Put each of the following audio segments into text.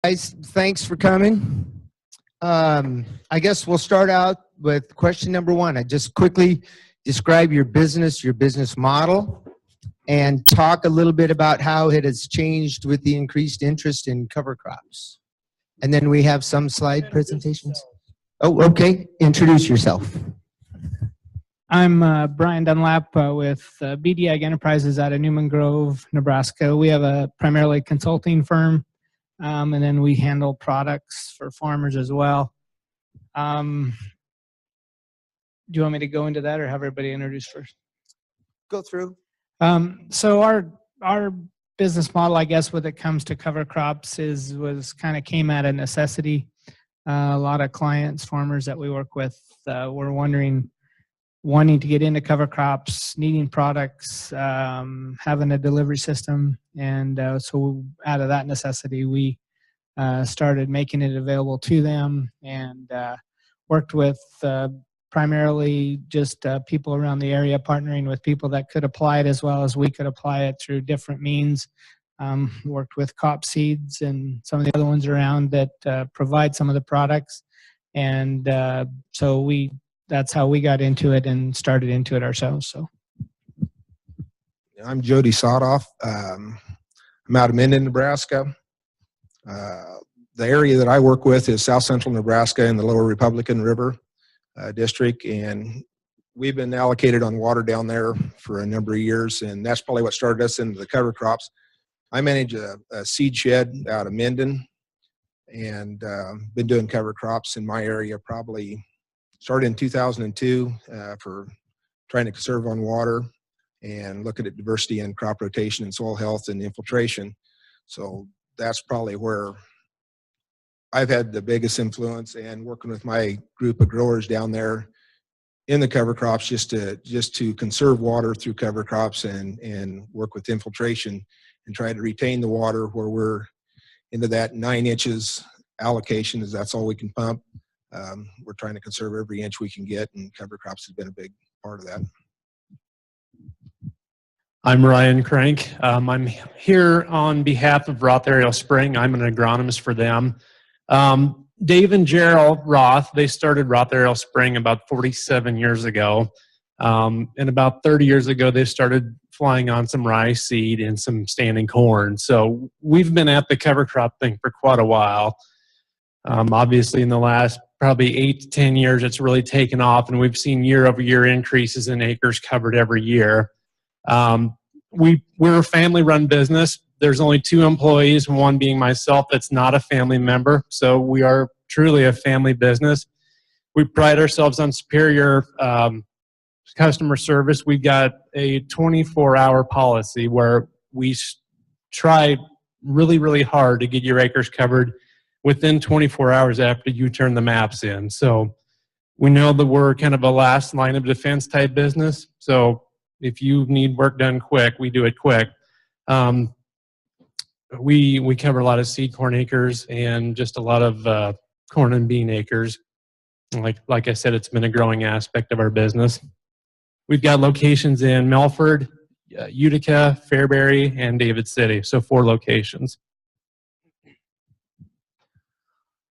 Guys, thanks for coming. I guess we'll start out with question number one. I just quickly describe your business model, and talk a little bit about how it has changed with the increased interest in cover crops. And then we have some slide presentations. Oh, okay. Introduce yourself. I'm Brian Dunlap with BD Ag Enterprises out of Newman Grove, Nebraska. We have a primarily consulting firm, and then we handle products for farmers as well. Do you want me to go into that or have everybody introduce first? Go through. So our business model, I guess, when it comes to cover crops was kind of came out of necessity. A lot of clients, farmers that we work with, were wanting to get into cover crops, needing products, having a delivery system, and so out of that necessity, we started making it available to them, and worked with primarily just people around the area, partnering with people that could apply it as well as we could apply it through different means. Worked with Cop Seeds and some of the other ones around that provide some of the products, and so that's how we got into it and started into it ourselves. So, I'm Jody Sodoff. I'm out of Minden, Nebraska. The area that I work with is South Central Nebraska in the Lower Republican River district, and we've been allocated on water down there for a number of years, and that's probably what started us into the cover crops. I manage a seed shed out of Minden, and been doing cover crops in my area probably started in 2002 for trying to conserve on water and looking at diversity and crop rotation and soil health and infiltration. So that's probably where I've had the biggest influence, and working with my group of growers down there in the cover crops just to conserve water through cover crops and work with infiltration and try to retain the water where we're into that 9 inches allocation, as that's all we can pump. We're trying to conserve every inch we can get, and cover crops has been a big part of that. I'm Ryan Crank. I'm here on behalf of Roth Aerial Spring. I'm an agronomist for them. Dave and Gerald Roth, they started Roth Aerial Spring about 47 years ago. And about 30 years ago, they started flying on some rye seed and some standing corn. So we've been at the cover crop thing for quite a while. Obviously, in the last probably 8 to 10 years, it's really taken off, and we've seen year-over-year increases in acres covered every year. We're a family-run business. There's only 2 employees, one being myself that's not a family member, so we are truly a family business. We pride ourselves on superior customer service. We've got a 24-hour policy where we try really, really hard to get your acres covered within 24 hours after you turn the maps in. So we know that we're kind of a last line of defense type business. So if you need work done quick, we do it quick. We cover a lot of seed corn acres and just a lot of corn and bean acres. Like I said, it's been a growing aspect of our business. We've got locations in Melford, Utica, Fairbury, and David City. So 4 locations.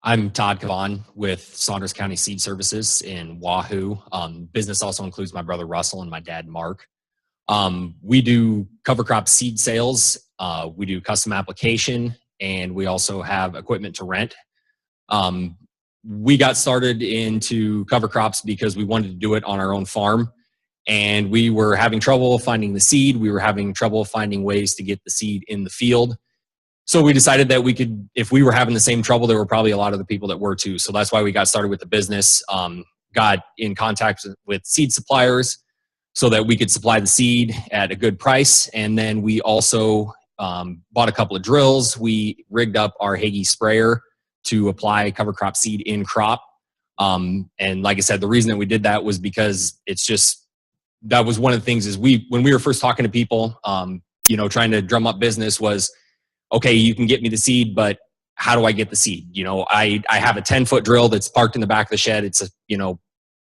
I'm Todd Cavan with Saunders County Seed Services in Wahoo. Business also includes my brother Russell and my dad Mark. We do cover crop seed sales. We do custom application, and we also have equipment to rent. We got started into cover crops because we wanted to do it on our own farm, and we were having trouble finding the seed. We were having trouble finding ways to get the seed in the field. So we decided that we could, if we were having the same trouble, there were probably a lot of the people that were too. So that's why we got started with the business, got in contact with seed suppliers so that we could supply the seed at a good price. And then we also bought a couple of drills. We rigged up our Hagee sprayer to apply cover crop seed in crop. And like I said, the reason that we did that was because it's just, that was one of the things is when we were first talking to people, you know, trying to drum up business was, okay, you can get me the seed, but how do I get the seed? You know, I have a 10-foot drill that's parked in the back of the shed. It's a, you know,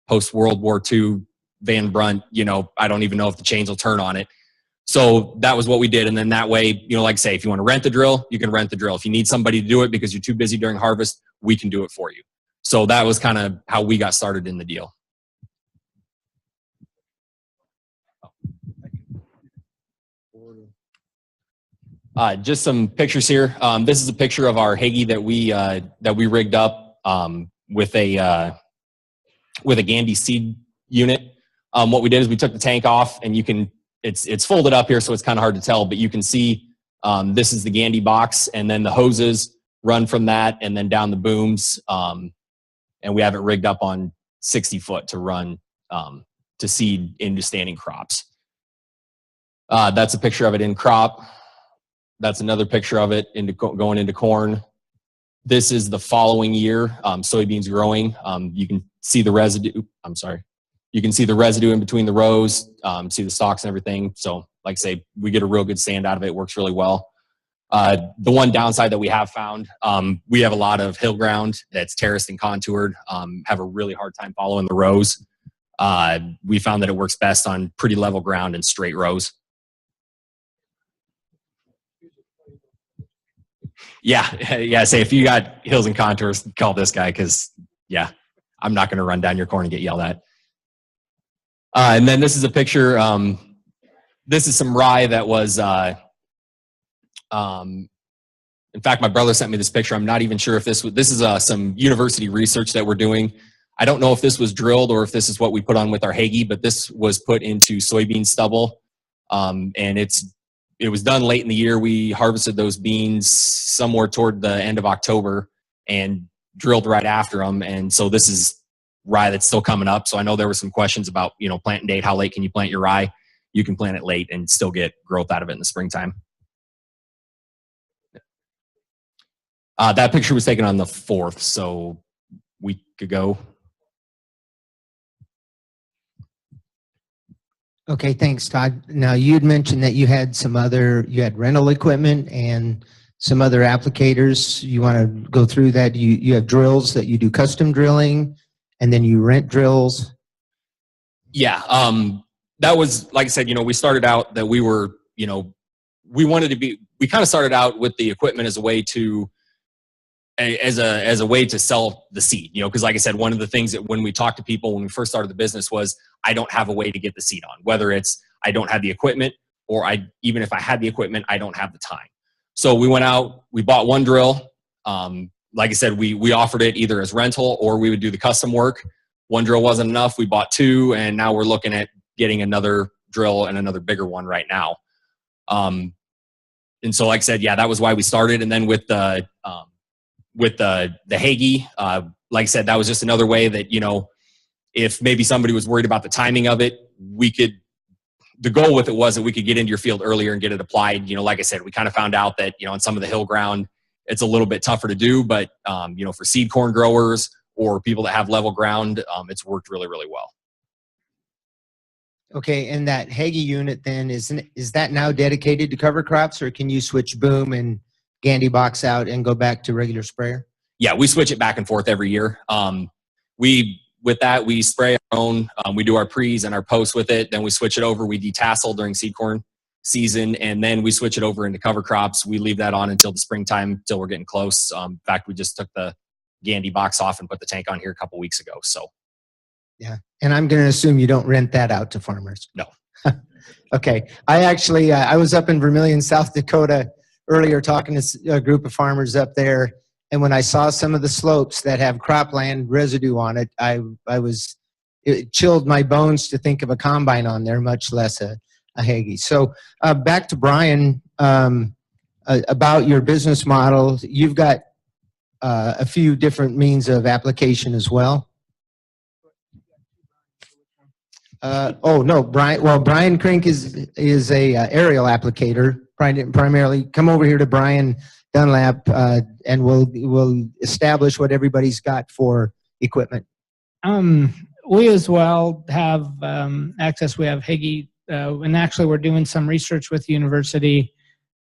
post-World War II Van Brunt, you know, I don't even know if the chains will turn on it. So that was what we did. And then that way, you know, like I say, if you want to rent the drill, you can rent the drill. If you need somebody to do it because you're too busy during harvest, we can do it for you. So that was kind of how we got started in the deal. Just some pictures here. This is a picture of our Hagee that we rigged up with a Gandy seed unit. What we did is we took the tank off, and you can it's folded up here, so it's kind of hard to tell, but you can see this is the Gandy box, and then the hoses run from that, and then down the booms, and we have it rigged up on 60 foot to run to seed into standing crops. That's a picture of it in crop. That's another picture of it going into corn. This is the following year, soybeans growing. You can see the residue. I'm sorry. You can see the residue in between the rows, see the stalks and everything. So like I say, we get a real good stand out of it. It works really well. The one downside that we have found, we have a lot of hill ground that's terraced and contoured, have a really hard time following the rows. We found that it works best on pretty level ground and straight rows. Yeah. Say if you got hills and contours, call this guy, because yeah, I'm not going to run down your corn and get yelled at. And then this is a picture. This is some rye that was. In fact, my brother sent me this picture. I'm not even sure if this is some university research that we're doing. I don't know if this was drilled or if this is what we put on with our Hagee, but this was put into soybean stubble, and it was done late in the year. We harvested those beans somewhere toward the end of October and drilled right after them. And so this is rye that's still coming up. So I know there were some questions about, you know, planting date. How late can you plant your rye? You can plant it late and still get growth out of it in the springtime. That picture was taken on the 4th, so a week ago. Okay, thanks, Todd. Now, you'd mentioned that you had you had rental equipment and some other applicators. You want to go through that? You have drills that you do custom drilling, and then you rent drills? Yeah, that was, like I said, you know, we started out that we were, you know, we kind of started out with the equipment as a way to, as a way to sell the seed, you know, because like I said, one of the things that when we talked to people when we first started the business was, I don't have a way to get the seed on, whether it's I don't have the equipment or even if I had the equipment, I don't have the time. So we went out, we bought one drill. Like I said, we offered it either as rental or we would do the custom work. One drill wasn't enough. We bought two, and now we're looking at getting another drill and another bigger one right now. And so, like I said, yeah, that was why we started. And then with the Hagee, like I said, that was just another way that, you know, if maybe somebody was worried about the timing of it, the goal with it was that we could get into your field earlier and get it applied. You know, like I said, we kind of found out that, you know, on some of the hill ground, it's a little bit tougher to do, but, you know, for seed corn growers or people that have level ground, it's worked really, really well. Okay, and that Hagee unit then, is that now dedicated to cover crops, or can you switch boom and Gandy box out and go back to regular sprayer? Yeah, we switch it back and forth every year. With that, we spray our own. We do our pre's and our posts with it. Then we switch it over. We detassel during seed corn season, and then we switch it over into cover crops. We leave that on until the springtime, until we're getting close. In fact, we just took the Gandy box off and put the tank on here a couple weeks ago. So, yeah, and I'm going to assume you don't rent that out to farmers. No. Okay, I actually I was up in Vermilion, South Dakota earlier talking to a group of farmers up there. And when I saw some of the slopes that have cropland residue on it, it chilled my bones to think of a combine on there, much less a Hagee. So back to Brian, about your business model. You've got a few different means of application as well. Oh no, Brian. Well, Brian Krink is a aerial applicator. Primarily, come over here to Brian Dunlap, and we'll establish what everybody's got for equipment. We as well have access. We have Hagee, and actually we're doing some research with the university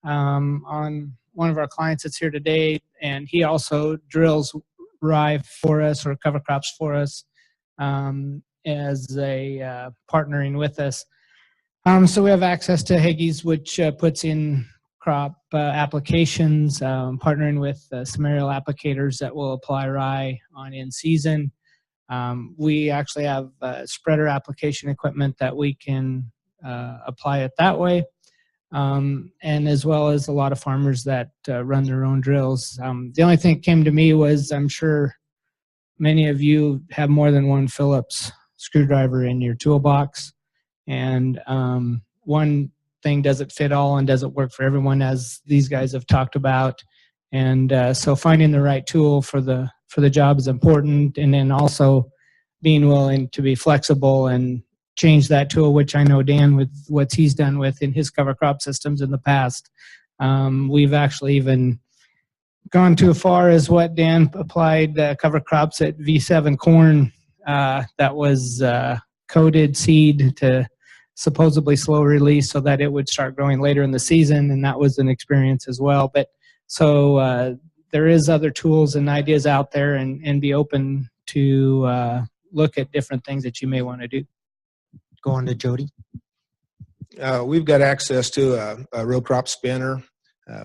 on one of our clients that's here today, and he also drills rye for us or cover crops for us as a partnering with us. So we have access to Higgy's, which puts in crop applications, partnering with some aerial applicators that will apply rye on in season. We actually have spreader application equipment that we can apply it that way. And as well as a lot of farmers that run their own drills. The only thing that came to me was, I'm sure many of you have more than one Phillips screwdriver in your toolbox. And one thing doesn't fit all and doesn't work for everyone, as these guys have talked about. And so finding the right tool for the job is important. And then also being willing to be flexible and change that tool, which I know Dan, with what he's done with in his cover crop systems in the past. We've actually even gone too far as what Dan applied cover crops at V7 corn that was coated seed to supposedly slow release so that it would start growing later in the season, and that was an experience as well. But so there is other tools and ideas out there, and be open to look at different things that you may want to do. Go on to Jody. We've got access to a row crop spinner.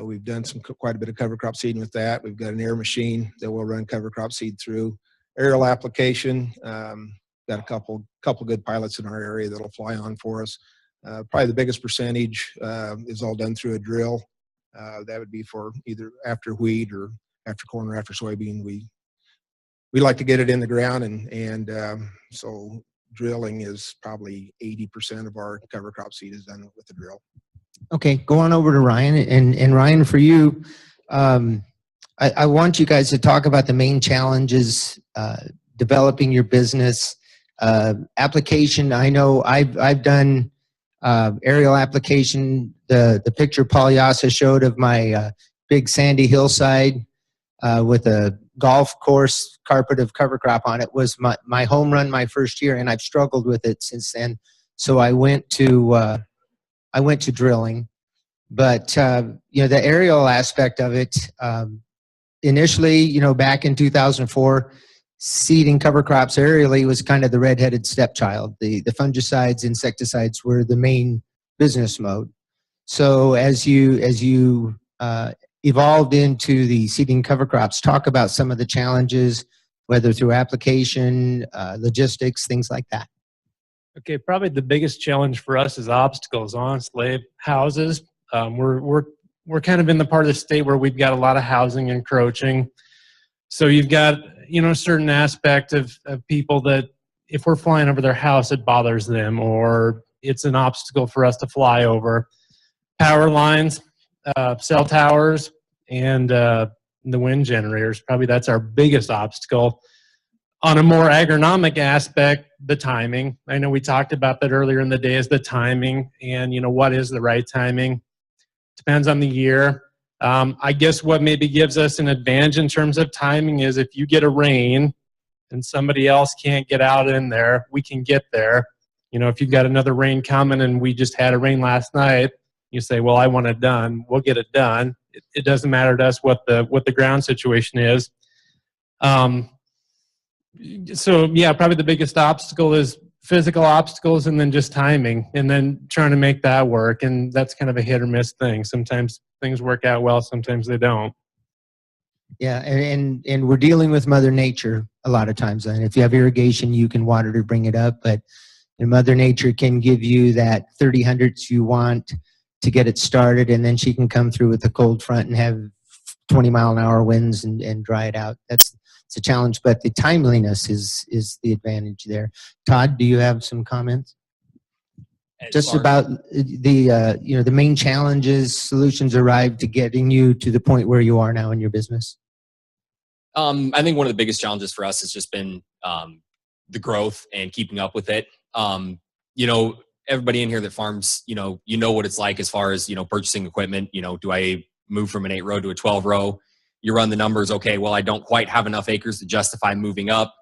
We've done quite a bit of cover crop seeding with that. We've got an air machine that will run cover crop seed through. Aerial application, got a couple good pilots in our area that'll fly on for us. Probably the biggest percentage is all done through a drill. That would be for either after wheat or after corn or after soybean. We like to get it in the ground, and so drilling is probably 80% of our cover crop seed is done with the drill. Okay, go on over to Ryan. And Ryan, for you, I want you guys to talk about the main challenges developing your business. Application, I know I've done aerial application. The picture Paul Yassa showed of my big sandy hillside with a golf course carpet of cover crop on it was my home run my first year, and I've struggled with it since then. So I went to drilling. But you know, the aerial aspect of it, initially, you know, back in 2004, seeding cover crops aerially was kind of the redheaded stepchild. The fungicides, insecticides were the main business mode. So as you evolved into the seeding cover crops, talk about some of the challenges, whether through application, logistics, things like that. Okay, probably the biggest challenge for us is obstacles, honestly. Houses. We're kind of in the part of the state where we've got a lot of housing encroaching. So you've got, you know, a certain aspect of people that if we're flying over their house, it bothers them, or it's an obstacle for us to fly over. Power lines, cell towers, and the wind generators. Probably that's our biggest obstacle. On a more agronomic aspect, the timing. I know we talked about that earlier in the day, is the timing, and you know, what is the right timing? Depends on the year. I guess what maybe gives us an advantage in terms of timing is if you get a rain and somebody else can't get out in there, we can get there. You know, if you've got another rain coming and we just had a rain last night, you say, well, I want it done. We'll get it done. It doesn't matter to us what the ground situation is. So yeah, probably the biggest obstacle is physical obstacles, and then just timing, and then trying to make that work. And that's kind of a hit or miss thing. Sometimes things work out well, sometimes they don't. Yeah, and we're dealing with Mother Nature a lot of times. And if you have irrigation, you can water to bring it up, but Mother Nature can give you that 30 hundredths you want to get it started, and then she can come through with a cold front and have 20-mile-an-hour winds and dry it out. It's a challenge, but the timeliness is the advantage there. Todd, do you have some comments? Just about the you know, the main challenges, solutions arrived to getting you to the point where you are now in your business. I think one of the biggest challenges for us has just been the growth and keeping up with it. You know, everybody in here that farms, you know what it's like as far as, you know, purchasing equipment. You know, do I move from an 8-row to a 12-row? You run the numbers. Okay, well, I don't quite have enough acres to justify moving up,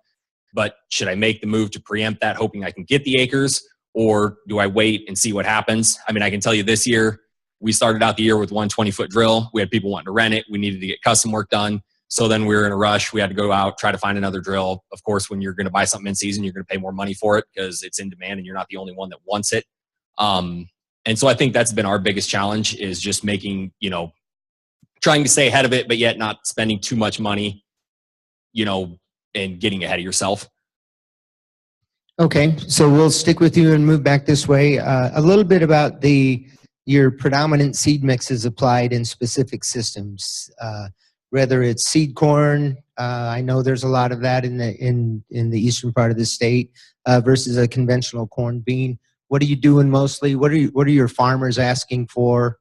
but should I make the move to preempt that, hoping I can get the acres, or do I wait and see what happens? I mean, I can tell you this year, we started out the year with one 20-foot drill. We had people wanting to rent it. We needed to get custom work done. So then we were in a rush. We had to go out, try to find another drill. Of course, when you're going to buy something in season, you're going to pay more money for it because it's in demand and you're not the only one that wants it. And so I think that's been our biggest challenge, is just making, trying to stay ahead of it, but yet not spending too much money, and getting ahead of yourself. Okay, so we'll stick with you and move back this way. A little bit about your predominant seed mixes applied in specific systems, whether it's seed corn. I know there's a lot of that in the eastern part of the state versus a conventional corn bean. What are you doing mostly? What are your farmers asking for?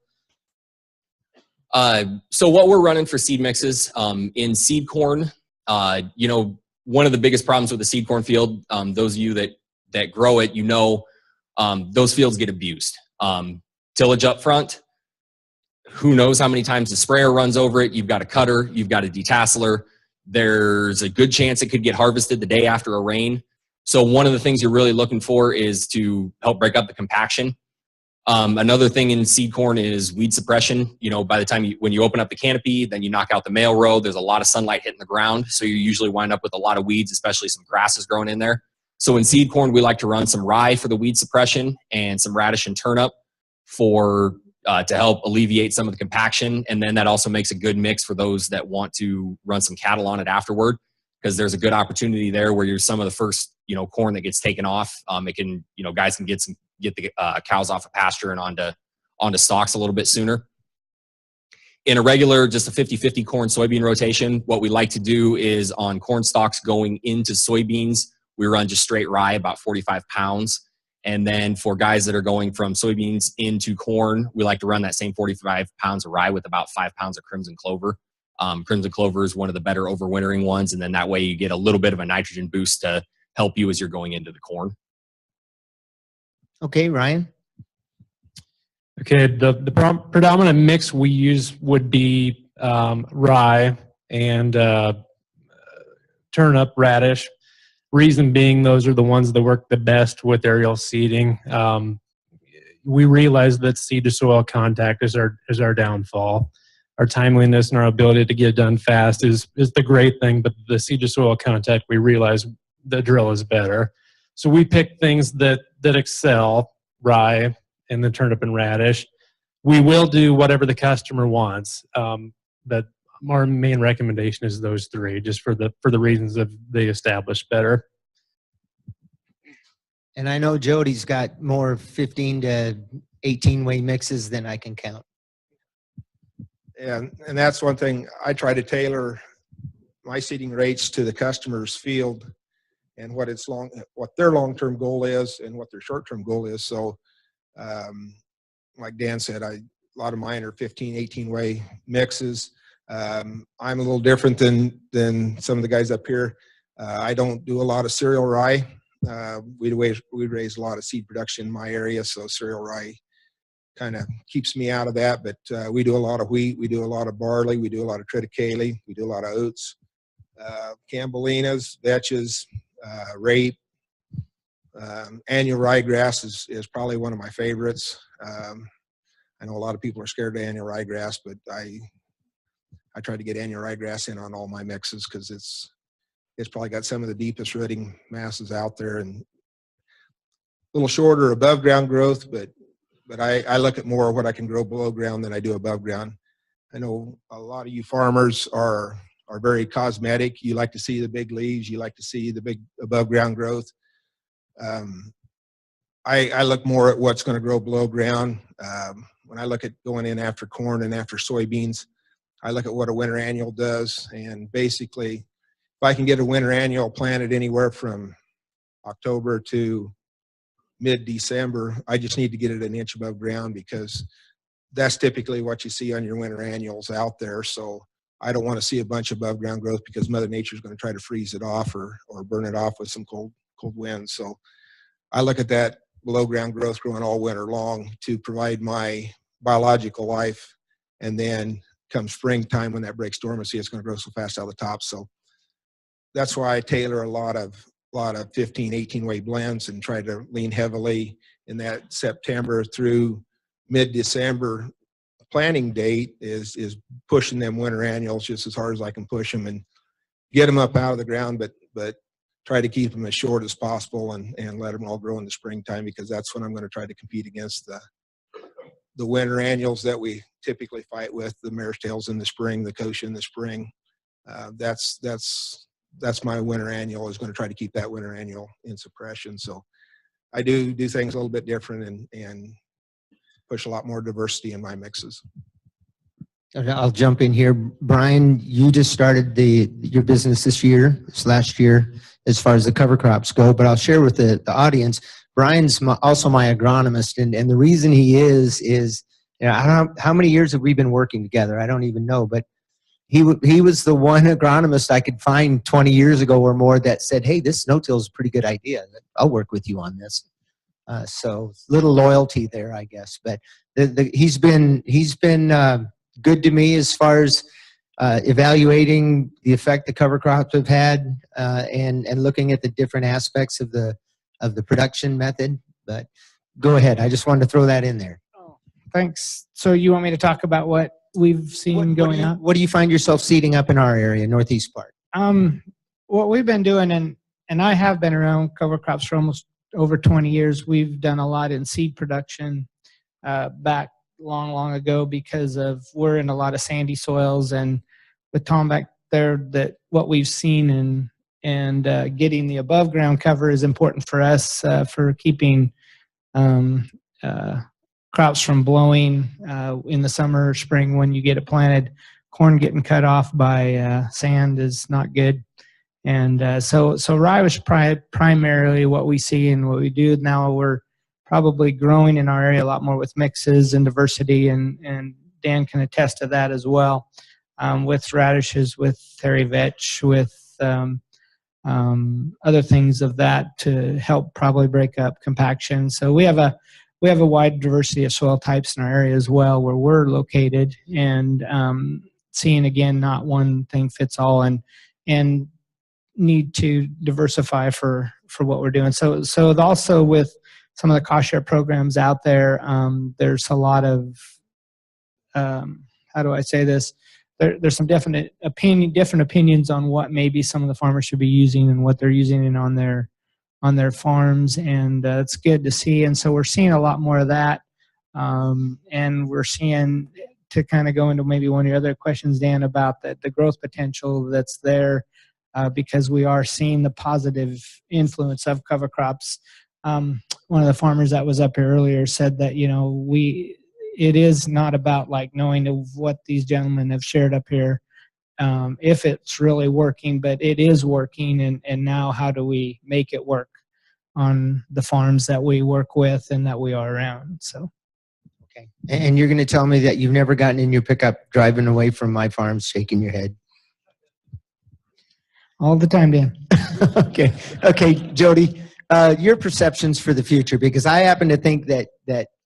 So what we're running for seed mixes in seed corn, one of the biggest problems with the seed corn field, those of you that grow it, those fields get abused. Tillage up front, who knows how many times the sprayer runs over it. You've got a cutter, you've got a detasseler. There's a good chance it could get harvested the day after a rain. So one of the things you're really looking for is to help break up the compaction. Another thing in seed corn is weed suppression. By the time when you open up the canopy, then you knock out the male row, there's a lot of sunlight hitting the ground. So you usually wind up with a lot of weeds, especially some grasses growing in there. So in seed corn, we like to run some rye for the weed suppression and some radish and turnip to help alleviate some of the compaction. And then that also makes a good mix for those that want to run some cattle on it afterward, because there's a good opportunity there where you're some of the first, corn that gets taken off. It can, guys can get the cows off of pasture and onto stalks a little bit sooner. In a regular, just a 50-50 corn soybean rotation, what we like to do is on corn stalks going into soybeans, we run just straight rye, about 45 pounds. And then for guys that are going from soybeans into corn, we like to run that same 45 pounds of rye with about 5 pounds of crimson clover. Crimson clover is one of the better overwintering ones. And then that way you get a little bit of a nitrogen boost to help you as you're going into the corn. Okay, Ryan. Okay, the predominant mix we use would be rye and turnip, radish. Reason being, those are the ones that work the best with aerial seeding. We realize that seed to soil contact is our downfall. Our timeliness and our ability to get it done fast is the great thing, but the seed to soil contact, we realize the drill is better. So we pick things that excel, rye and the turnip and radish. We will do whatever the customer wants, but our main recommendation is those three, just for the reasons of they establish better. And I know Jody's got more 15 to 18 way mixes than I can count. And that's one thing. I try to tailor my seeding rates to the customer's field and what their long-term goal is and what their short-term goal is. So like Dan said, a lot of mine are 15, 18 way mixes. I'm a little different than some of the guys up here. I don't do a lot of cereal rye. We raise a lot of seed production in my area, so cereal rye kind of keeps me out of that. But we do a lot of wheat, we do a lot of barley, we do a lot of triticale, we do a lot of oats, campbellinas, vetches, rape. Annual ryegrass is probably one of my favorites. I know a lot of people are scared of annual ryegrass, but I try to get annual ryegrass in on all my mixes because it's probably got some of the deepest rooting masses out there, and a little shorter above ground growth, but I look at more what I can grow below ground than I do above ground. I know a lot of you farmers are very cosmetic. You like to see the big leaves. You like to see the big above ground growth. I look more at what's going to grow below ground. When I look at going in after corn and after soybeans, I look at what a winter annual does. And basically, if I can get a winter annual planted anywhere from October to mid-December, I just need to get it an inch above ground because that's typically what you see on your winter annuals out there. So I don't want to see a bunch of above ground growth because Mother Nature is going to try to freeze it off or burn it off with some cold winds. So I look at that below ground growth growing all winter long to provide my biological life. And then come springtime when that breaks dormancy, it's going to grow so fast out of the top. So that's why I tailor a lot of 15, 18 way blends and try to lean heavily in that September through mid-December planting date is pushing them winter annuals just as hard as I can push them and get them up out of the ground. But try to keep them as short as possible and let them all grow in the springtime, because that's when I'm going to try to compete against the winter annuals that we typically fight with, the mare's tails in the spring, the kochia in the spring. That's my winter annual, is going to try to keep that winter annual in suppression. So I do things a little bit different and push a lot more diversity in my mixes. Okay, I'll jump in here. Brian, you just started your business this last year, as far as the cover crops go, but I'll share with the audience, Brian's also my agronomist, and the reason he is, you know, I don't know, how many years have we been working together? I don't even know, but he was the one agronomist I could find 20 years ago or more that said, hey, this no-till is a pretty good idea. I'll work with you on this. So little loyalty there, I guess, but he's been good to me as far as evaluating the effect the cover crops have had, and looking at the different aspects of the production method. But go ahead. I just wanted to throw that in there. Oh, thanks. So you want me to talk about what we've seen going on? What do you find yourself seeding up in our area, northeast part? What we've been doing, and I have been around cover crops for almost over 20 years. We've done a lot in seed production back long ago, because we're in a lot of sandy soils, and with Tom back there, that what we've seen and getting the above ground cover is important for us for keeping crops from blowing in the summer or spring when you get it planted. Corn getting cut off by sand is not good. And so rye was primarily what we see and what we do. Now we're probably growing in our area a lot more with mixes and diversity, and Dan can attest to that as well, with radishes, with hairy vetch, with other things of that to help probably break up compaction. So we have a wide diversity of soil types in our area as well, where we're located, and seeing again, not one thing fits all, and need to diversify for what we're doing. So also with some of the cost share programs out there, there's a lot of how do I say this? There's some different opinions on what maybe some of the farmers should be using and what they're using on their farms, and it's good to see. And so we're seeing a lot more of that, and we're seeing, to kind of go into maybe one of your other questions, Dan, about the growth potential that's there, because we are seeing the positive influence of cover crops. One of the farmers that was up here earlier said that, you know, it is not about like knowing what these gentlemen have shared up here, if it's really working, but it is working, and now how do we make it work on the farms that we work with and that we are around? So. Okay. And you're going to tell me that you've never gotten in your pickup driving away from my farm shaking your head? All the time, Dan. Okay, Jody, your perceptions for the future, because I happen to think that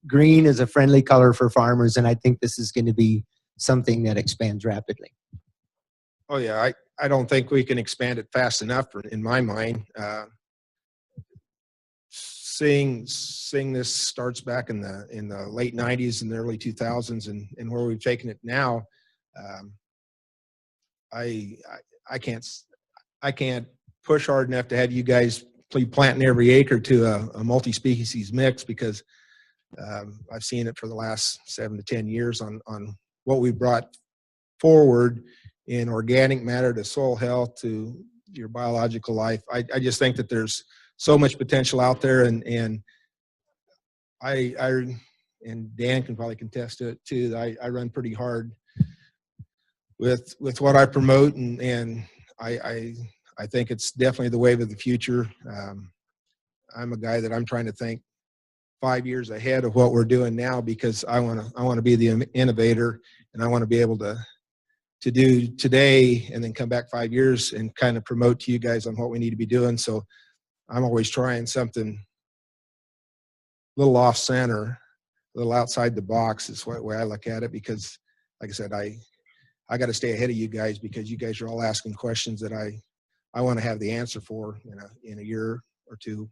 green is a friendly color for farmers, and I think this is going to be something that expands rapidly. Oh yeah, I don't think we can expand it fast enough in my mind. Seeing this starts back in the late 90s and the early 2000s, and where we've taken it now, I can't push hard enough to have you guys planting every acre to a multi-species mix, because I've seen it for the last 7 to 10 years on what we brought forward in organic matter to soil health to your biological life. I just think that there's so much potential out there, and Dan can probably contest to it too. I run pretty hard with what I promote, and I think it's definitely the wave of the future. I'm a guy that I'm trying to think 5 years ahead of what we're doing now, because I want to be the innovator, and I want to be able to do today and then come back 5 years and kind of promote to you guys on what we need to be doing. So I'm always trying something a little off center, a little outside the box is the way I look at it, because like I said, I got to stay ahead of you guys, because you guys are all asking questions that I want to have the answer for in a year or two.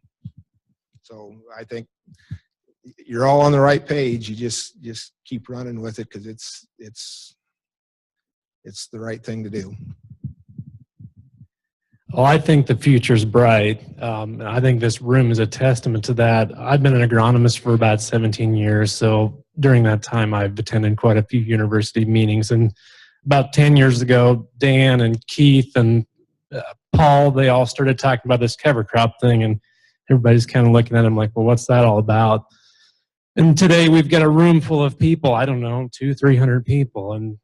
So I think you're all on the right page. You just keep running with it, because it's the right thing to do. Well, I think the future's bright. I think this room is a testament to that. I've been an agronomist for about 17 years, so during that time I've attended quite a few university meetings. And about 10 years ago, Dan and Keith and Paul, they all started talking about this cover crop thing, and everybody's kind of looking at them like, well, what's that all about? And today we've got a room full of people, I don't know, 200-300 people, and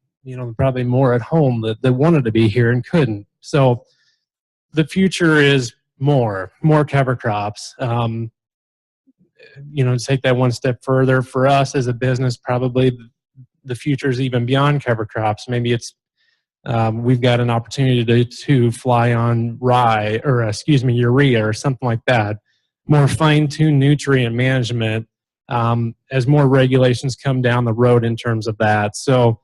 probably more at home that wanted to be here and couldn't. So the future is more cover crops. To take that one step further, for us as a business, probably the future is even beyond cover crops. Maybe it's we've got an opportunity to fly on urea or something like that. More fine-tuned nutrient management as more regulations come down the road in terms of that. So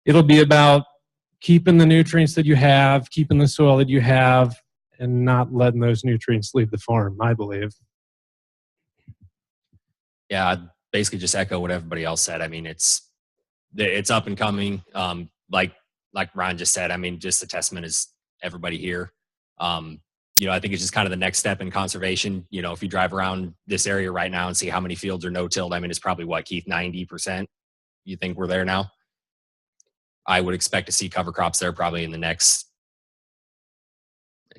it'll be about keeping the nutrients that you have, keeping the soil that you have, and not letting those nutrients leave the farm, I believe. Yeah, I'd basically just echo what everybody else said. I mean, it's up and coming. Like Ron just said, I mean, just a testament is everybody here. I think it's just kind of the next step in conservation. If you drive around this area right now and see how many fields are no-tilled, I mean, it's probably what, Keith, 90%? You think we're there now? I would expect to see cover crops there probably in the next,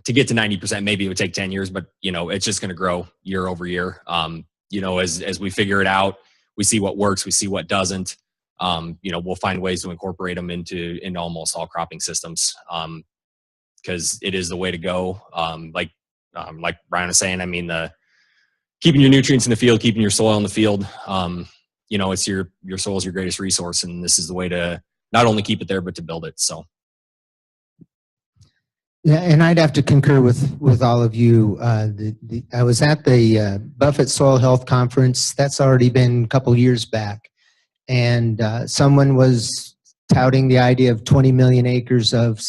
to get to 90%, maybe it would take 10 years, but it's just going to grow year over year. As we figure it out, we see what works, we see what doesn't. We'll find ways to incorporate them into almost all cropping systems. Because it is the way to go. Like Brian was saying, I mean, keeping your nutrients in the field, keeping your soil in the field, it's your soil is your greatest resource, and this is the way to not only keep it there, but to build it. So. Yeah, and I'd have to concur with all of you. I was at the Buffett Soil Health Conference. That's already been a couple years back, and someone was touting the idea of 20 million acres of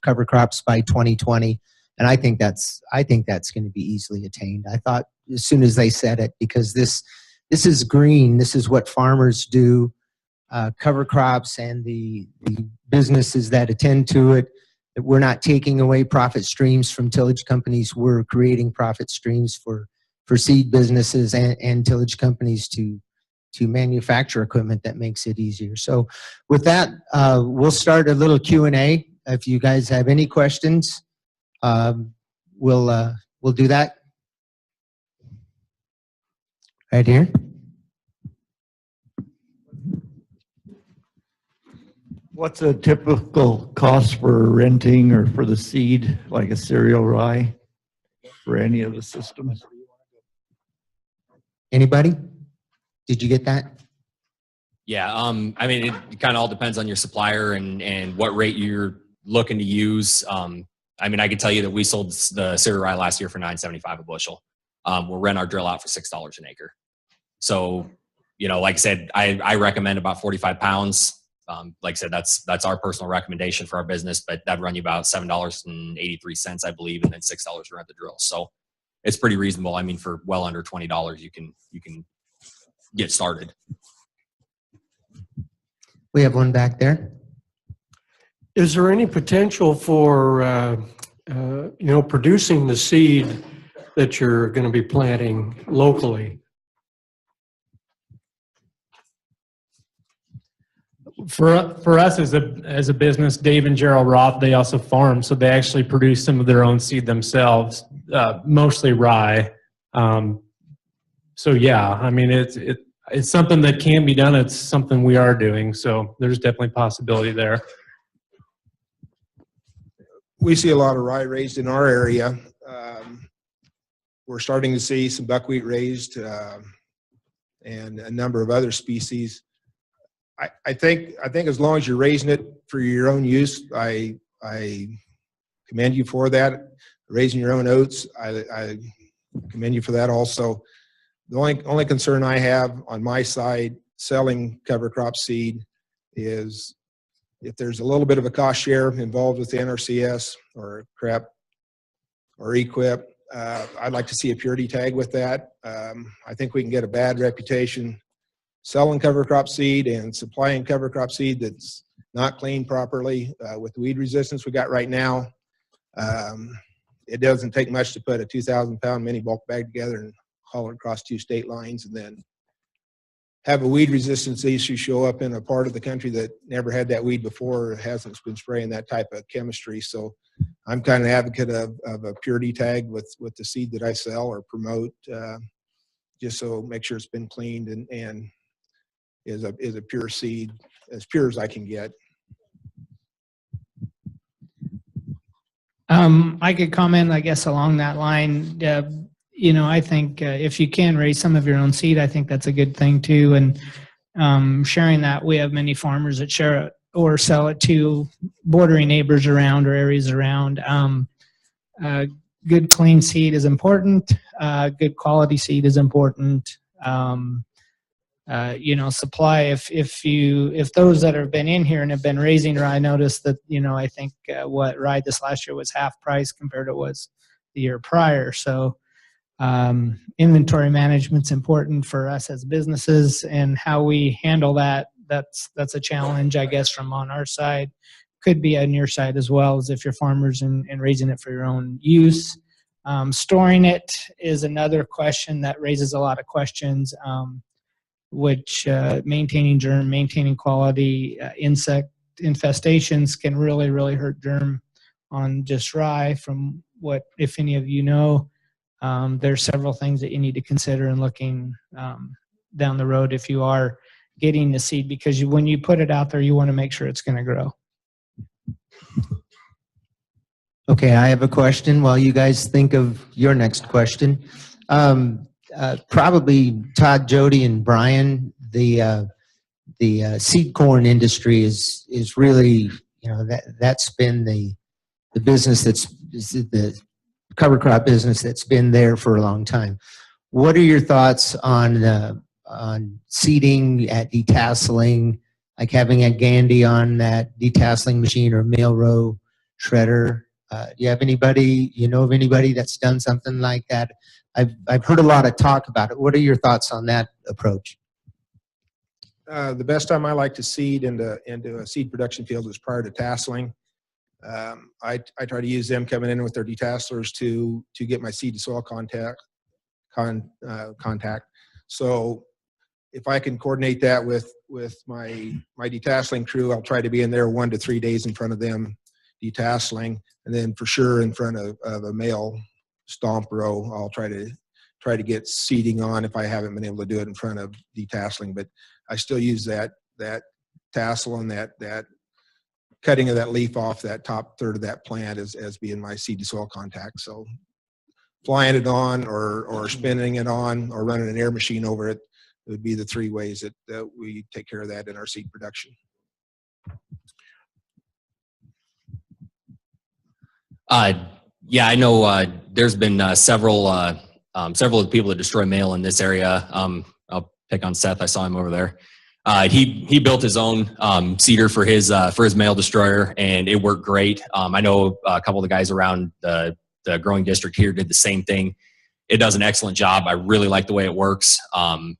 cover crops by 2020, and I think that's going to be easily attained. I thought as soon as they said it, because this is green. This is what farmers do. Cover crops and the businesses that attend to it. We're not taking away profit streams from tillage companies. We're creating profit streams for seed businesses and tillage companies to manufacture equipment that makes it easier. So with that, we'll start a little Q&A. If you guys have any questions, we'll do that. Right here. What's a typical cost for renting or for the seed, like a cereal rye, for any of the systems? Anybody? Did you get that? Yeah, I mean, it kind of all depends on your supplier and what rate you're looking to use. I mean, I can tell you that we sold the cereal rye last year for $9.75 a bushel. We'll rent our drill out for $6 an acre. So, like I said, I recommend about 45 pounds. Like I said, that's our personal recommendation for our business, but that'd run you about $7.83, I believe, and then $6 to rent the drill. So it's pretty reasonable. I mean, for well under $20, you can get started. We have one back there. Is there any potential for producing the seed that you're going to be planting locally? For us as a business, Dave and Gerald Roth, they also farm, so they actually produce some of their own seed themselves, mostly rye. So yeah, I mean it's something that can be done. It's something we are doing, so there's definitely possibility there. We see a lot of rye raised in our area. We're starting to see some buckwheat raised and a number of other species. I think as long as you're raising it for your own use, I commend you for that. Raising your own oats, I commend you for that also. The only concern I have on my side selling cover crop seed is if there's a little bit of a cost share involved with the NRCS or CREP or EQIP, I'd like to see a purity tag with that. I think we can get a bad reputation selling cover crop seed and supplying cover crop seed that's not cleaned properly with the weed resistance we got right now. it doesn't take much to put a 2,000-pound mini bulk bag together and haul it across 2 state lines, and then have a weed resistance issue show up in a part of the country that never had that weed before, or hasn't been spraying that type of chemistry. So I'm kind of an advocate of a purity tag with the seed that I sell or promote, just so make sure it's been cleaned and is a pure seed, as pure as I can get. I could comment, I guess, along that line. You know, I think if you can raise some of your own seed, I think that's a good thing too. And sharing that, we have many farmers that share it or sell it to bordering neighbors around or areas around. Good clean seed is important. Good quality seed is important. You know, supply, if those that have been in here and have been raising rye, notice that, you know, I think what rye this last year was half price compared to what was the year prior. So inventory management's important for us as businesses, and how we handle that, that's a challenge, I guess, from on our side. Could be on your side as well, as if you're farmers and raising it for your own use. Storing it is another question that raises a lot of questions, which maintaining germ, maintaining quality, insect infestations can really, really hurt germ on just rye. From what, if any of you know, there's several things that you need to consider in looking down the road if you are getting the seed, because when you put it out there, you want to make sure it's going to grow. Okay, I have a question while you guys think of your next question. Probably Todd, Jody, and Brian, the seed corn industry is really, you know, that's been the business that's the cover crop business that's been there for a long time. What are your thoughts on seeding at detasseling, like having a Gandy on that detasseling machine or mail row shredder? Do you have anybody, you know of anybody that's done something like that? I've heard a lot of talk about it. What are your thoughts on that approach? The best time I like to seed into a seed production field is prior to tasseling. I try to use them coming in with their detasselers to get my seed to soil contact. So if I can coordinate that with my detasseling crew, I'll try to be in there 1 to 3 days in front of them detasseling, and then for sure in front of a male stomp row, I'll try to get seeding on if I haven't been able to do it in front of detasseling. But I still use that tassel and that cutting of that leaf off that top third of that plant as being my seed to soil contact. So flying it on or spinning it on or running an air machine over it would be the 3 ways that we take care of that in our seed production. Yeah, I know there's been several of the people that destroy mail in this area. I'll pick on Seth. I saw him over there. He built his own seeder for his mail destroyer, and it worked great. I know a couple of the guys around the growing district here did the same thing. It does an excellent job. I really like the way it works. I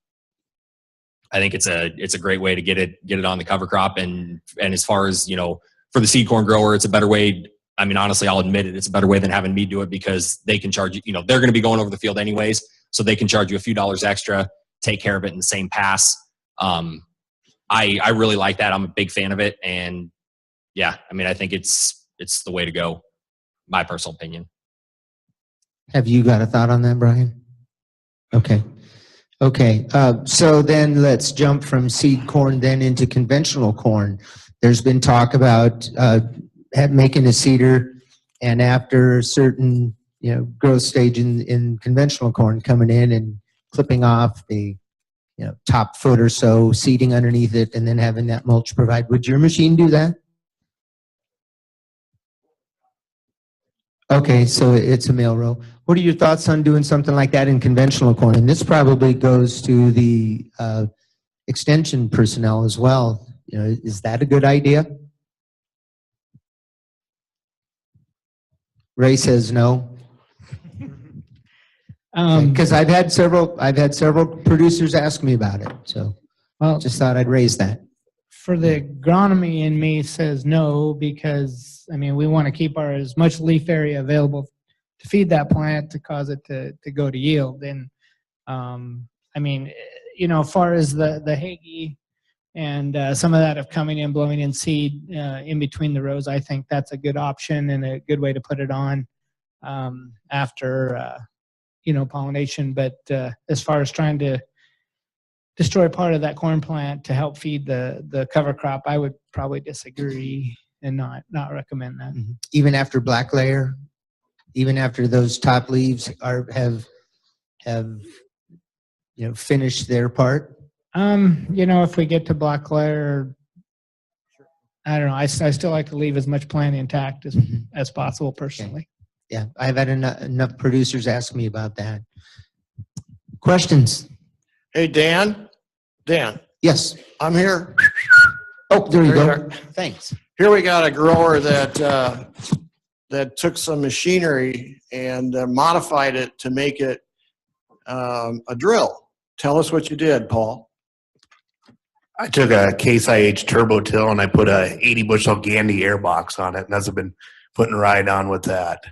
think it's a great way to get it on the cover crop, and as far as, you know, for the seed corn grower, it's a better way. I mean, honestly, I'll admit it. It's a better way than having me do it, because they can charge you, you know, they're going to be going over the field anyways, so they can charge you a few dollars extra, take care of it in the same pass. I really like that. I'm a big fan of it. And yeah, I mean, I think it's the way to go, my personal opinion. Have you got a thought on that, Brian? Okay. Okay. So then let's jump from seed corn then into conventional corn. There's been talk about making a seeder, and after a certain, you know, growth stage in conventional corn, coming in and clipping off the, you know, top foot or so, seeding underneath it, and then having that mulch provide. Would your machine do that? Okay, so it's a mail row. What are your thoughts on doing something like that in conventional corn? And this probably goes to the extension personnel as well. You know, is that a good idea? Ray says no. Because I've had several producers ask me about it, so well, just thought I'd raise that. For the agronomy in me says no, because I mean, we want to keep as much leaf area available feed that plant to cause it to go to yield. And I mean, as far as the Hagee and some of that of coming in, blowing in seed in between the rows, I think that's a good option and a good way to put it on after pollination. But as far as trying to destroy part of that corn plant to help feed the cover crop, I would probably disagree and not recommend that. Mm-hmm. Even after black layer, even after those top leaves have finished their part. If we get to black layer, I don't know. I still like to leave as much plant intact as possible personally. Yeah, I've had enough producers ask me about that. Questions? Hey, Dan. Yes. I'm here. Oh, there you There go. you are. Thanks. Here we got a grower that took some machinery and modified it to make it a drill. Tell us what you did, Paul. I took a Case IH Turbo Till and I put a 80 bushel Gandy airbox on it, and that's what I've been putting ride on with that.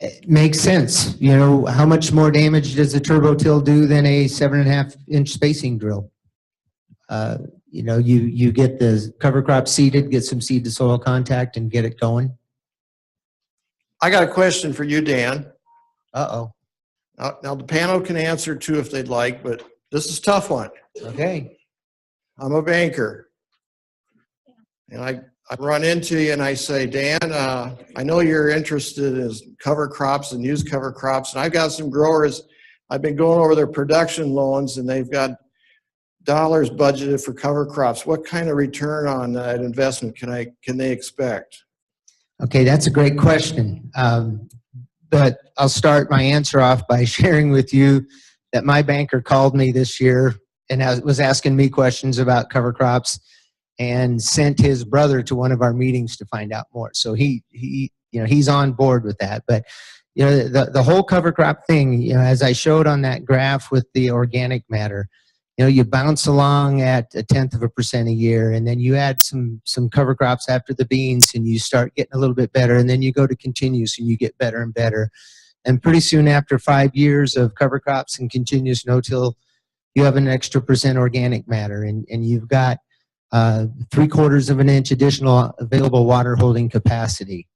It makes sense. How much more damage does a turbo till do than a 7.5-inch spacing drill? You get the cover crop seeded, get some seed to soil contact, and get it going. I got a question for you, Dan. Uh-oh. Now the panel can answer too if they'd like, but this is a tough one. Okay. I'm a banker. And I run into you and I say, Dan, I know you're interested in cover crops and used cover crops. And I've got some growers, I've been going over their production loans and they've got dollars budgeted for cover crops. What kind of return on that investment can they expect? Okay, that's a great question. But I'll start my answer off by sharing with you that my banker called me this year and was asking me questions about cover crops and sent his brother to one of our meetings to find out more. So he's on board with that. But the whole cover crop thing, as I showed on that graph with the organic matter, you bounce along at 0.1% a year, and then you add some cover crops after the beans, and you start getting a little bit better, and then you go to continuous, and you get better and better. And pretty soon after 5 years of cover crops and continuous no-till, you have an extra % organic matter, and you've got 3/4 of an inch additional available water holding capacity.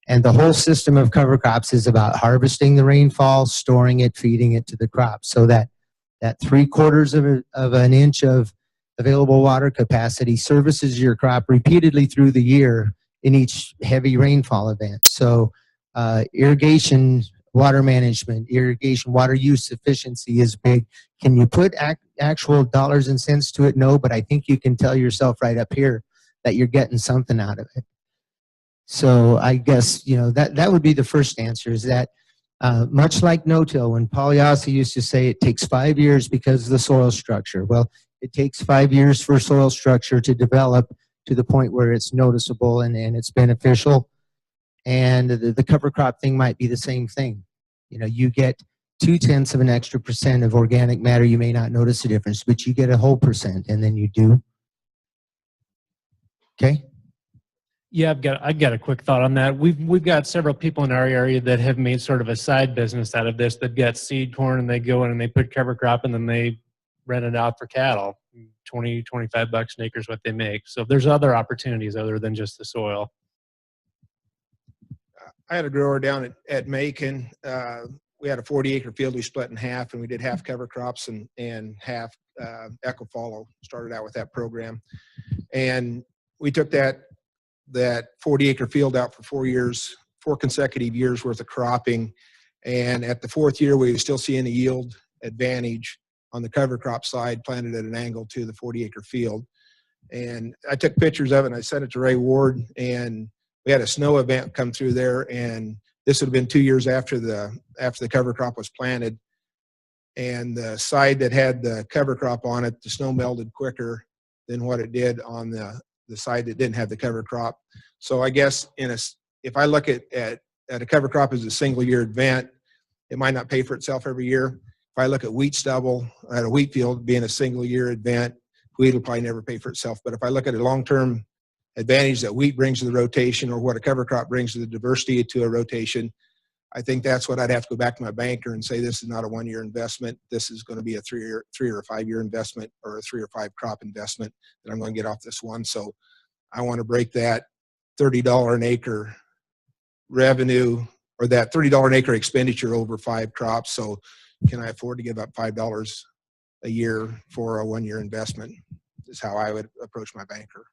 And the whole system of cover crops is about harvesting the rainfall, storing it, feeding it to the crop, so that 3/4 of an inch of available water capacity services your crop repeatedly through the year in each heavy rainfall event. So irrigation, water management, irrigation, water use efficiency is big. Can you put actual dollars and cents to it? No, but I think you can tell yourself right up here that you're getting something out of it. So I guess, that would be the first answer, is that much like no-till, when Paul Yassi used to say it takes 5 years because of the soil structure. Well, it takes 5 years for soil structure to develop to the point where it's noticeable and it's beneficial. And the cover crop thing might be the same thing. You get 0.2 of an extra % of organic matter. You may not notice the difference, but you get a whole %, and then you do. Okay? Yeah, I've got a quick thought on that. We've got several people in our area that have made sort of a side business out of this. They've got seed corn and they go in and they put cover crop and then they rent it out for cattle. $20-25 an acre is what they make. So there's other opportunities other than just the soil. I had a grower down at Macon. We had a 40-acre field we split in half, and we did half cover crops and half eco-follow. Started out with that program. And we took that 40-acre field out for 4 years, 4 consecutive years worth of cropping. And at the 4th year, we were still seeing a yield advantage on the cover crop side, planted at an angle to the 40-acre field. And I took pictures of it and I sent it to Ray Ward, and we had a snow event come through there, and this would have been 2 years after the cover crop was planted. And the side that had the cover crop on it, the snow melted quicker than what it did on the side that didn't have the cover crop. So I guess if I look at a cover crop as a single year event, it might not pay for itself every year. If I look at wheat stubble at a wheat field being a single year event, wheat will probably never pay for itself. But if I look at a long-term advantage that wheat brings to the rotation or what a cover crop brings to the diversity to a rotation. I think that's what I'd have to go back to my banker and say, this is not a 1-year investment. This is going to be a 3 or 5-year investment, or a 3 or 5 crop investment that I'm going to get off this one. So I want to break that $30 an acre revenue, or that $30 an acre expenditure over 5 crops. So can I afford to give up $5 a year for a 1-year investment, is how I would approach my banker.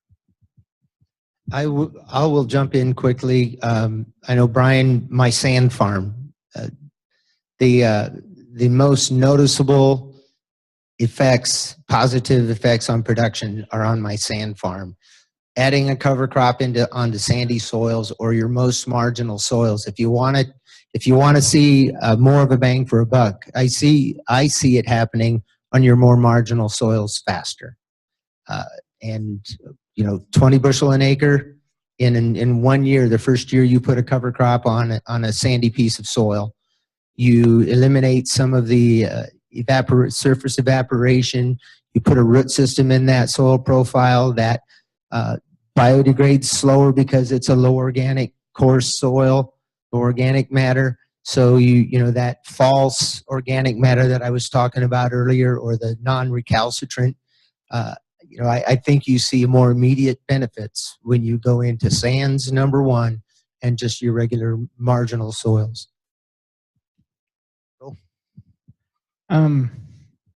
I will jump in quickly. I know, Brian, my sand farm, the most noticeable effects, positive effects on production are on my sand farm. Adding a cover crop onto sandy soils, or your most marginal soils, if you want to see more of a bang for a buck, I see it happening on your more marginal soils faster. And 20 bushel an acre in 1 year, the first year you put a cover crop on a sandy piece of soil, you eliminate some of the surface evaporation. You put a root system in that soil profile that biodegrades slower because it's a low organic, coarse soil, low organic matter. So that false organic matter that I was talking about earlier, or the non-recalcitrant, I think you see more immediate benefits when you go into sands, number one, and just your regular marginal soils.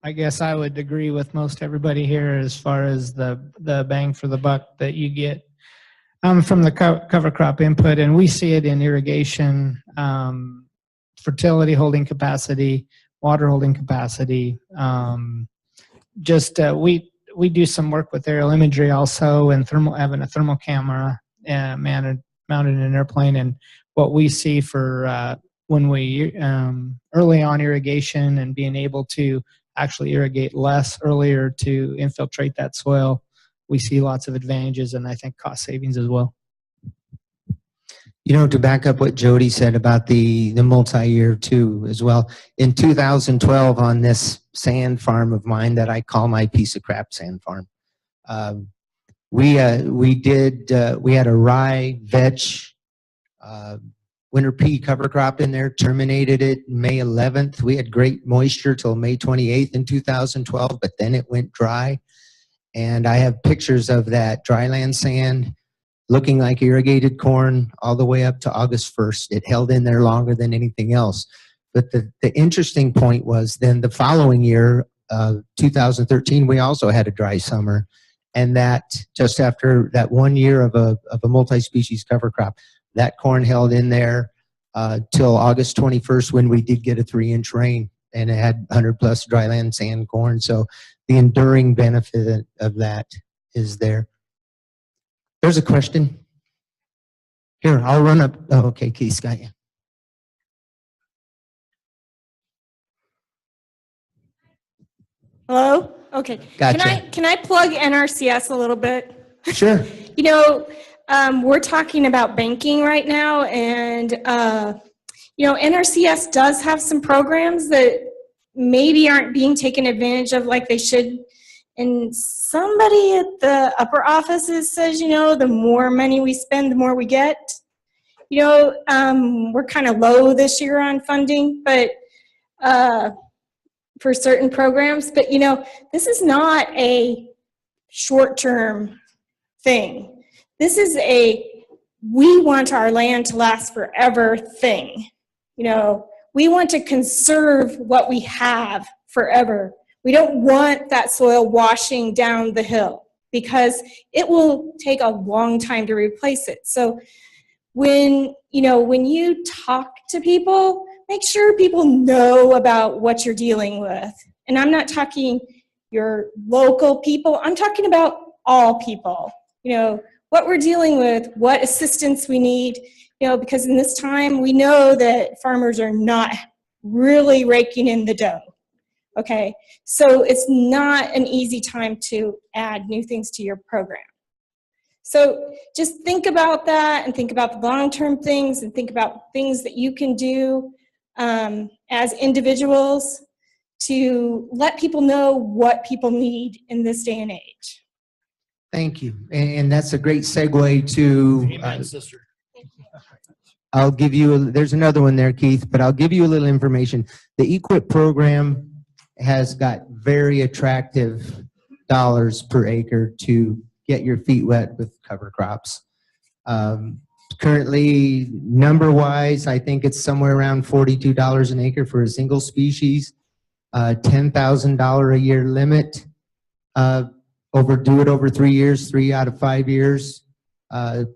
I guess I would agree with most everybody here as far as the bang for the buck that you get from the cover crop input, and we see it in irrigation, fertility holding capacity, water holding capacity. We do some work with aerial imagery also, and having a thermal camera mounted in an airplane, and what we see for when we early on irrigation and being able to actually irrigate less earlier to infiltrate that soil, we see lots of advantages, and I think cost savings as well. To back up what Jody said about the multi-year too as well, in 2012 on this sand farm of mine that I call my piece of crap sand farm, we had a rye, vetch, winter pea cover crop in there, terminated it May 11th. We had great moisture till May 28th in 2012, but then it went dry. And I have pictures of that dryland sand looking like irrigated corn all the way up to August 1st. It held in there longer than anything else. But the interesting point was then the following year, 2013, we also had a dry summer. And that just after that 1 year of a multi-species cover crop, that corn held in there till August 21st, when we did get a 3-inch rain, and it had 100+ dryland sand corn. So the enduring benefit of that is there. There's a question. Here, I'll run up. Oh, okay, Keith's got you. Hello? Okay. Gotcha. Can I plug NRCS a little bit? Sure. We're talking about banking right now, and NRCS does have some programs that maybe aren't being taken advantage of like they should. And somebody at the upper offices says, the more money we spend, the more we get. We're kind of low this year on funding, but for certain programs. But, this is not a short-term thing. This is we want our land to last forever thing. We want to conserve what we have forever. We don't want that soil washing down the hill because it will take a long time to replace it. So when you talk to people, make sure people know about what you're dealing with. And I'm not talking your local people. I'm talking about all people. What we're dealing with, what assistance we need, because in this time we know that farmers are not really raking in the dough. Okay, so it's not an easy time to add new things to your program. So just think about that, and think about the long-term things, and think about things that you can do as individuals to let people know what people need in this day and age. Thank you. And that's a great segue to, Amen, sister. I'll give you, there's another one there, Keith, but I'll give you a little information. The EQIP program has got very attractive dollars per acre to get your feet wet with cover crops. Currently, number-wise, I think it's somewhere around $42 an acre for a single species, $10,000 a year limit. Do it over 3 years, 3 out of 5 years.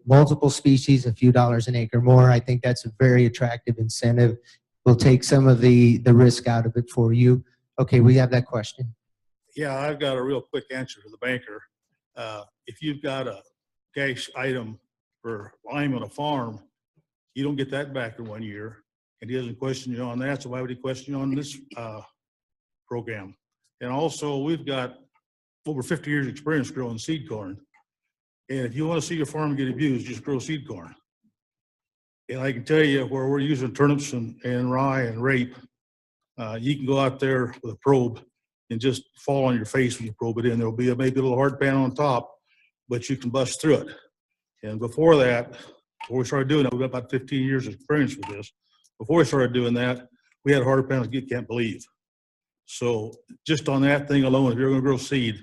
Multiple species, a few dollars an acre more. I think that's a very attractive incentive. We'll take some of the risk out of it for you. Okay, we have that question. Yeah, I've got a real quick answer for the banker. If you've got a cash item for lime on a farm, you don't get that back in 1 year, and he doesn't question you on that, so why would he question you on this program? And also, we've got over 50 years experience growing seed corn, and if you want to see your farm get abused, just grow seed corn. And I can tell you, where we're using turnips and rye and rape, you can go out there with a probe and just fall on your face when you probe it in. There'll be maybe a little hard pan on top, but you can bust through it. And before that, before we started doing that, we've got about 15 years of experience with this. Before we started doing that, we had hard pans you can't believe. So just on that thing alone, if you're going to grow seed,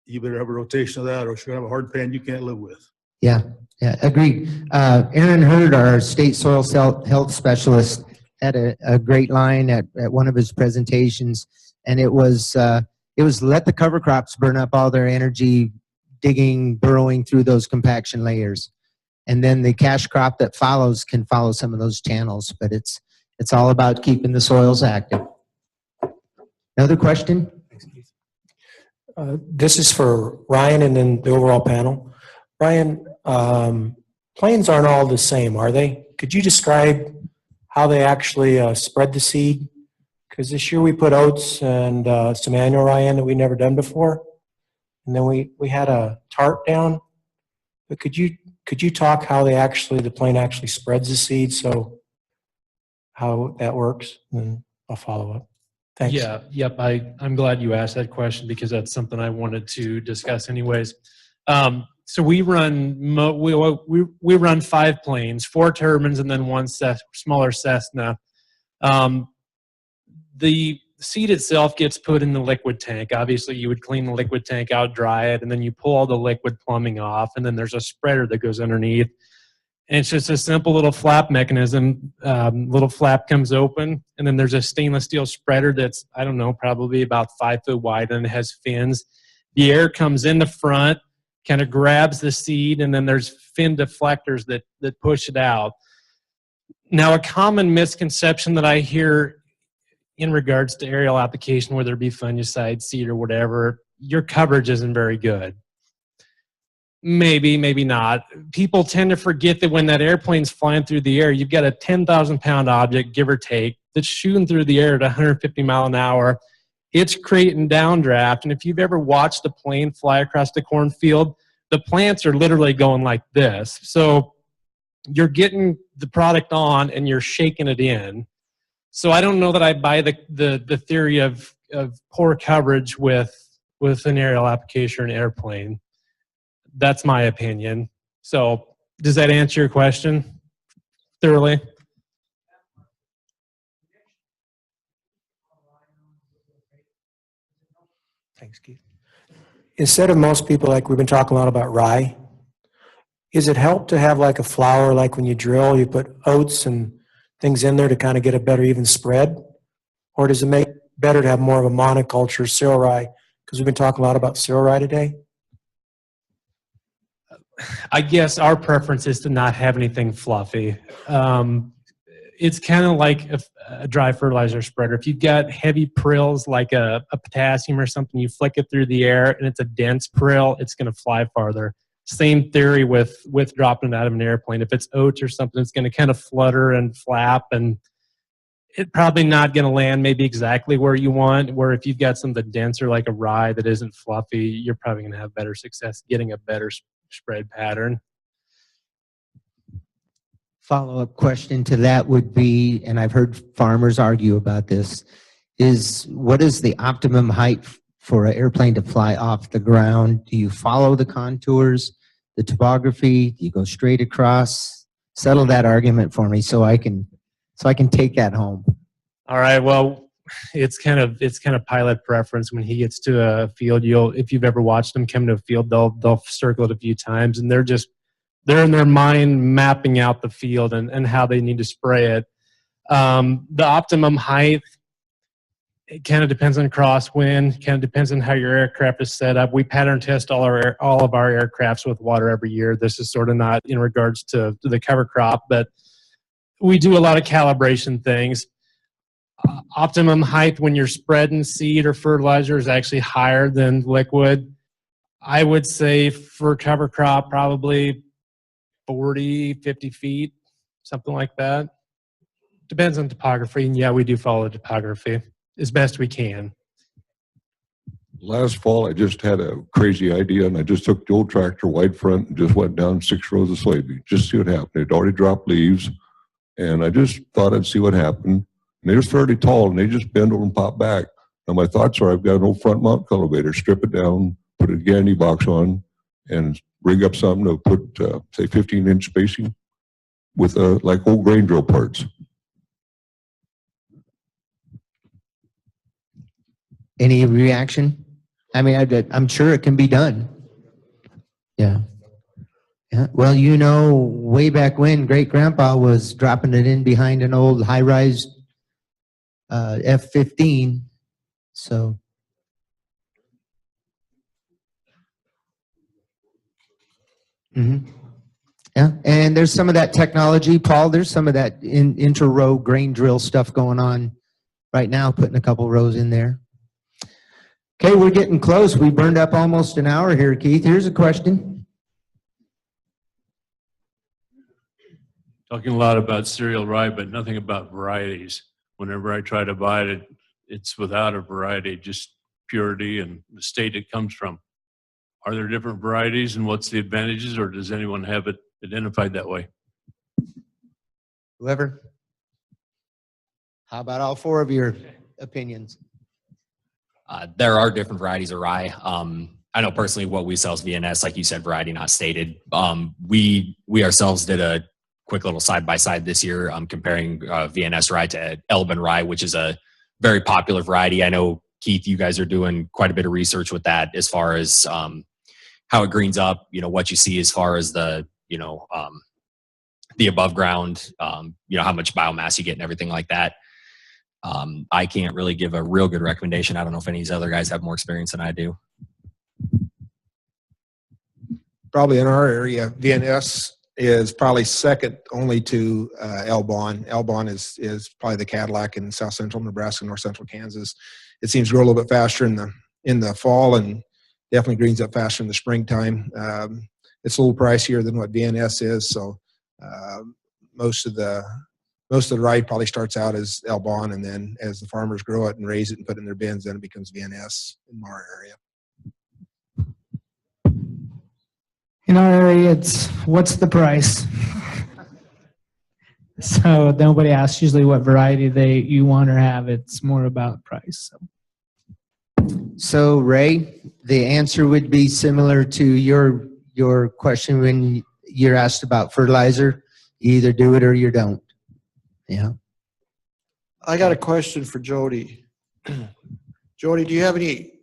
you better have a rotation of that, or you're going to have a hard pan you can't live with. Yeah, agreed. Aaron Hurd, our state soil health specialist, had a great line at one of his presentations, and it was let the cover crops burn up all their energy digging, burrowing through those compaction layers, and then the cash crop that follows can follow some of those channels. But it's all about keeping the soils active. Another question? This is for Ryan and then the overall panel. Ryan, planes aren't all the same, are they? Could you describe how they actually spread the seed? Because this year we put oats and some annual rye in that we'd never done before. And then we had a tart down. But could you talk how the plane actually spreads the seed, so how that works? And then I'll follow up. Thanks. Yeah, yep. I'm glad you asked that question because that's something I wanted to discuss anyways. So we run we run 5 planes, 4 turbines, and then 1 smaller Cessna. The seed itself gets put in the liquid tank. Obviously, you would clean the liquid tank out, dry it, and then you pull all the liquid plumbing off, and then there's a spreader that goes underneath. And it's just a simple little flap mechanism. Little flap comes open, and then there's a stainless steel spreader that's, I don't know, probably about 5 foot wide, and it has fins. The air comes in the front, kind of grabs the seed, and then there's fin deflectors that push it out. Now, a common misconception that I hear in regards to aerial application, whether it be fungicide, seed, or whatever, your coverage isn't very good. Maybe, maybe not. People tend to forget that when that airplane's flying through the air, you've got a 10,000-pound object, give or take, that's shooting through the air at 150 miles an hour. It's creating downdraft, and if you've ever watched the plane fly across the cornfield, the plants are literally going like this. So you're getting the product on, and you're shaking it in. So I don't know that I buy the theory of poor coverage with an aerial application or an airplane. That's my opinion. So does that answer your question thoroughly? Thanks, Keith. Instead of most people, like we've been talking a lot about rye, is it help to have like a flour, like when you drill, you put oats and things in there to kind of get a better even spread? Or does it make better to have more of a monoculture cereal rye? Because we've been talking a lot about cereal rye today. I guess our preference is to not have anything fluffy. It's kind of like a dry fertilizer spreader. If you've got heavy prills like a potassium or something, you flick it through the air and it's a dense prill, it's going to fly farther. Same theory with dropping it out of an airplane. If it's oats or something, it's going to kind of flutter and flap, and it's probably not going to land maybe exactly where you want. Where if you've got something denser like a rye that isn't fluffy, you're probably going to have better success getting a better spread pattern. Follow-up question to that would be, and I've heard farmers argue about this, is what is the optimum height for an airplane to fly off the ground? Do you follow the contours, the topography? Do you go straight across? Settle that argument for me so I can take that home. All right. Well, it's kind of pilot preference. When he gets to a field, if you've ever watched them come to a field, they'll circle it a few times, and they're in their mind mapping out the field and how they need to spray it. The optimum height, it kind of depends on crosswind, kind of depends on how your aircraft is set up. We pattern test all of our aircrafts with water every year. This is sort of not in regards to the cover crop, but we do a lot of calibration things. Optimum height when you're spreading seed or fertilizer is actually higher than liquid. I would say for cover crop, probably 40, 50 feet, something like that. Depends on topography, and yeah, we do follow the topography as best we can. Last fall, I just had a crazy idea, and I just took the old tractor, wide front, and just went down 6 rows of soybeans, just to see what happened. It already dropped leaves, and I just thought I'd see what happened. And they were fairly tall, and they just bend over and pop back. Now my thoughts are, I've got an old front mount cultivator, strip it down, put a Gandy box on, and rig up something to put, say, 15-inch spacing with like old grain drill parts. Any reaction? I mean, I'm sure it can be done. Yeah. Yeah. Well, way back when Great Grandpa was dropping it in behind an old high-rise F-15. So. Mm-hmm. Yeah. And there's some of that technology, Paul. There's some of that inter-row grain drill stuff going on right now, putting a couple rows in there. Okay, we're getting close. We burned up almost an hour here, Keith. Here's a question. Talking a lot about cereal rye, but nothing about varieties. Whenever I try to buy it, it's without a variety, just purity and the state it comes from. Are there different varieties, and what's the advantages, or does anyone have it identified that way? Whoever. How about all four of your opinions? There are different varieties of rye. I know personally what we sell is VNS, like you said, variety not stated. We ourselves did a quick little side-by-side this year comparing VNS rye to Elban rye, which is a very popular variety. I know, Keith, you guys are doing quite a bit of research with that as far as how it greens up, what you see as far as the above ground, how much biomass you get and everything like that. I can't really give a real good recommendation. I don't know if any of these other guys have more experience than I do. Probably in our area, VNS is probably second only to Elban. Elban is probably the Cadillac in south central Nebraska, north central Kansas. It seems to grow a little bit faster in the fall and definitely greens up faster in the springtime. It's a little pricier than what VNS is, so most of the rye probably starts out as Elban, and then as the farmers grow it and raise it and put it in their bins, then it becomes VNS in our area. In our area, it's what's the price? So nobody asks usually what variety you want or have. It's more about price. So Ray, the answer would be similar to your question when you're asked about fertilizer. You either do it or you don't. Yeah. I got a question for Jody. Jody, do you have any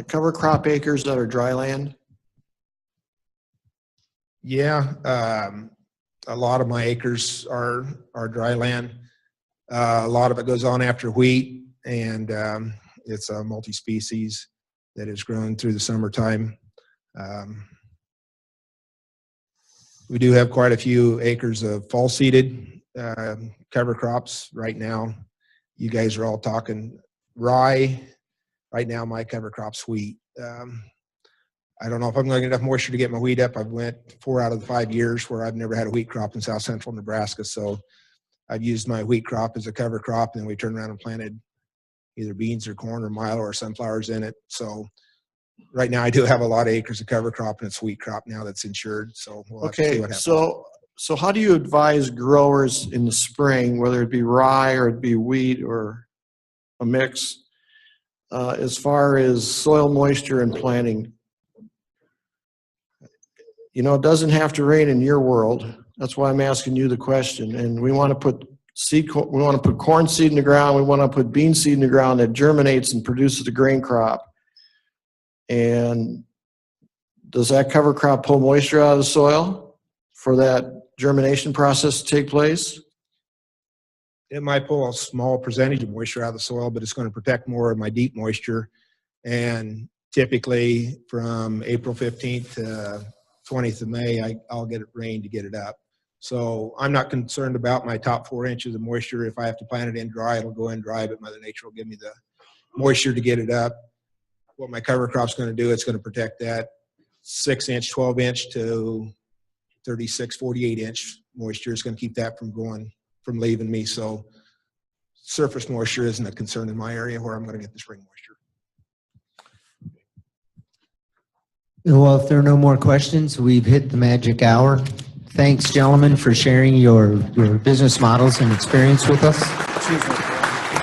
cover crop acres that are dry land? Yeah, a lot of my acres are dry land. A lot of it goes on after wheat, and it's a multi-species that is grown through the summertime. We do have quite a few acres of fall seeded cover crops right now. You guys are all talking rye. Right now, my cover crop's wheat. I don't know if I'm going to get enough moisture to get my wheat up. I've went 4 out of the 5 years where I've never had a wheat crop in south central Nebraska. So I've used my wheat crop as a cover crop, and we turned around and planted either beans or corn or milo or sunflowers in it. So right now I do have a lot of acres of cover crop, and it's wheat crop now that's insured. So we'll have to see what happens. So how do you advise growers in the spring, whether it be rye or it be wheat or a mix, as far as soil moisture and planting. You know, it doesn't have to rain in your world. That's why I'm asking you the question. And we want to put we want to put corn seed in the ground. We want to put bean seed in the ground that germinates and produces a grain crop. And does that cover crop pull moisture out of the soil for that germination process to take place? It might pull a small percentage of moisture out of the soil, but it's going to protect more of my deep moisture. And typically from April 15th to 20th of May, I'll get it rain to get it up. So I'm not concerned about my top 4 inches of moisture. If I have to plant it in dry, it'll go in dry, but Mother Nature will give me the moisture to get it up. What my cover crop's going to do, it's going to protect that 6-inch, 12-inch to 36, 48-inch moisture. It's going to keep that from leaving me. So surface moisture isn't a concern in my area where I'm going to get the spring moisture. Well, if there are no more questions, we've hit the magic hour. Thanks, gentlemen, for sharing your business models and experience with us.